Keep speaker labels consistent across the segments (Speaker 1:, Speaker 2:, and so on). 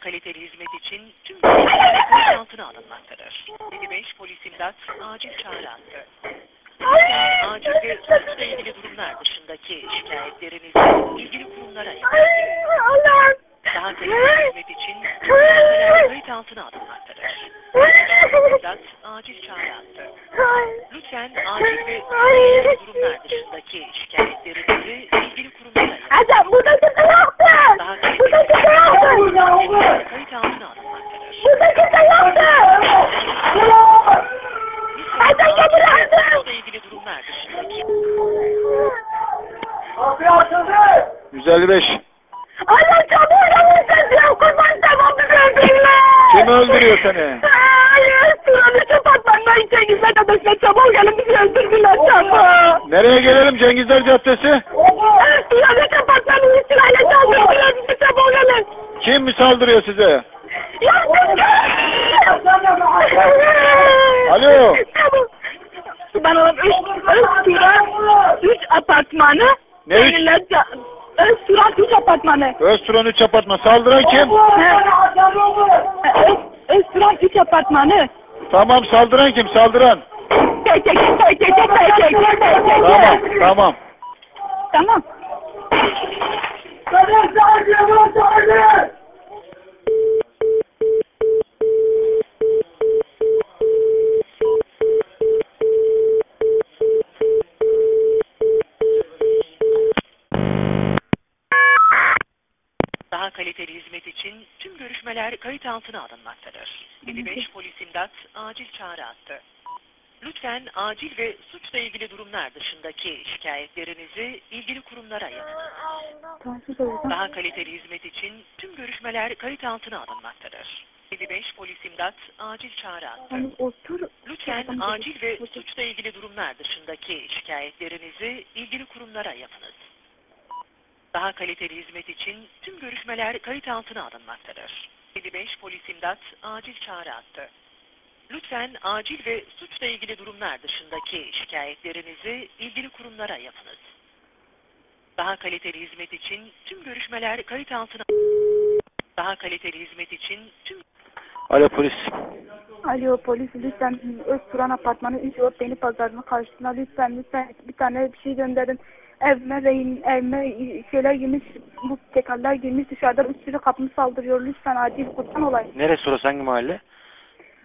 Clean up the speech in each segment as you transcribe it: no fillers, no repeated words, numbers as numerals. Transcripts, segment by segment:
Speaker 1: kaliteli hizmet için tüm görüşmeler kayıt altına alınmaktadır. 55 polis imdat acil çağrı attı. Acil ve suçla ilgili durumlar dışındaki şikayetlerinizi ilgili kurumlara yapın. Daha kaliteli hizmet için tüm görüşmeler kayıt altına alınmaktadır. İmdat acil çağrı attı. Lütfen acil ve suçla ilgili durumlar dışındaki şikayetlerinizi ilgili kurumlara yapın.
Speaker 2: Adam burada kimse yoktu.
Speaker 1: Daha kaliteli
Speaker 2: Burada kimse yoktu.
Speaker 1: kayıt altına alınmaktadır.
Speaker 2: Burada kimse yoktu. Adam kapılardı.
Speaker 1: Suçla ilgili durumlar dışındaki
Speaker 3: 155.
Speaker 2: Allah çabuk olursun diye kurban tamam bizi öldürürler.
Speaker 3: Kim öldürüyor seni?
Speaker 2: Hayır. Sıranı kapatmandan Cengizler Caddesi'ne çabuk gelin bizi öldürdüler çabuk.
Speaker 3: Nereye gelelim? Cengizler Caddesi.
Speaker 2: Sıranı kapatmanın sırayla çaldırdılar bizi çabuk gelin.
Speaker 3: Kim mi saldırıyor size? Alo.
Speaker 2: Bana üç apartmanı.
Speaker 3: Ne üç?
Speaker 2: Özturan 3 apartmanı.
Speaker 3: Özturan 3 apartman. Saldıran kim?
Speaker 2: Özturan 3 apartmanı.
Speaker 3: Tamam, saldıran kim? Saldıran. Tamam.
Speaker 2: Tamam.
Speaker 1: daha kaliteli hizmet için tüm görüşmeler kayıt altına alınmaktadır. 55 polis imdat acil çağrı attı. Lütfen acil ve suçla ilgili durumlar dışındaki şikayetlerinizi ilgili kurumlara yapın. Daha kaliteli hizmet için tüm görüşmeler kayıt altına alınmaktadır. 55 polis imdat acil çağrı attı. Lütfen acil ve suçla ilgili durumlar dışındaki şikayetlerinizi ilgili kurumlara yapınız. Daha kaliteli hizmet için tüm görüşmeler kayıt altına alınmaktadır. 55 polis imdat acil çağrı attı. Lütfen acil ve suçla ilgili durumlar dışındaki şikayetlerinizi ilgili kurumlara yapınız. Daha kaliteli hizmet için tüm görüşmeler kayıt altına daha kaliteli hizmet için tüm
Speaker 3: Alo polis.
Speaker 2: Alo polis lütfen Özturan apartmanı 3 yol beni pazarına karşısına lütfen bir tane bir şey gönderin. Evime şeyler girmiş, bu tekerler girmiş, dışarıdan bir sürü kapımı saldırıyor. Lütfen acil kurban olayım.
Speaker 3: Neresi orası, hangi mahalle?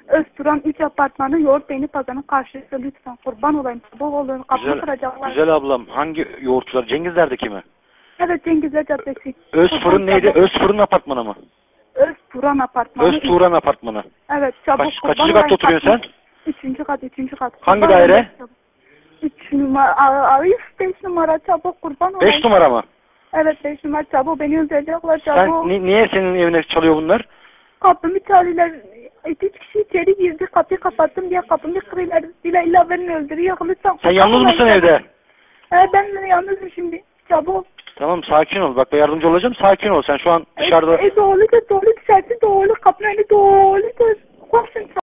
Speaker 2: Özturan 3 apartmanı yoğurt beyni pazarının karşısı, lütfen kurban olayım. Bol olun, kapımı kıracaklar.
Speaker 3: Güzel ablam, hangi yoğurtçular? Cengizler'deki mi?
Speaker 2: Evet, Cengizler Caddesi.
Speaker 3: Özfırın neydi? Özfırın apartmanı mı?
Speaker 2: Özturan apartmanı.
Speaker 3: Özturan apartmanı.
Speaker 2: Evet, çabuk
Speaker 3: Kaçıncı katta oturuyorsun sen?
Speaker 2: 3. kat.
Speaker 3: Hangi daire?
Speaker 2: 3 numara, 5 numara çabuk kurban olayım.
Speaker 3: 5 numara mı?
Speaker 2: Evet 5 numara çabuk beni öldürecekler çabuk.
Speaker 3: Sen niye senin evine çalıyor bunlar?
Speaker 2: Kapımı çalıyorlar. 2 kişi içeri girdi, kapıyı kapattım diye kapımı kırıyorlar. İlla beni öldürüyor. Lütfen.
Speaker 3: Sen yalnız mısın evde?
Speaker 2: Ben yalnızım şimdi. Çabuk.
Speaker 3: Tamam, sakin ol. Bak ben yardımcı olacağım. Sakin ol. Sen şu an dışarıda...
Speaker 2: Doğru dışarısı doğru. Kapının önü doğru. Koşun.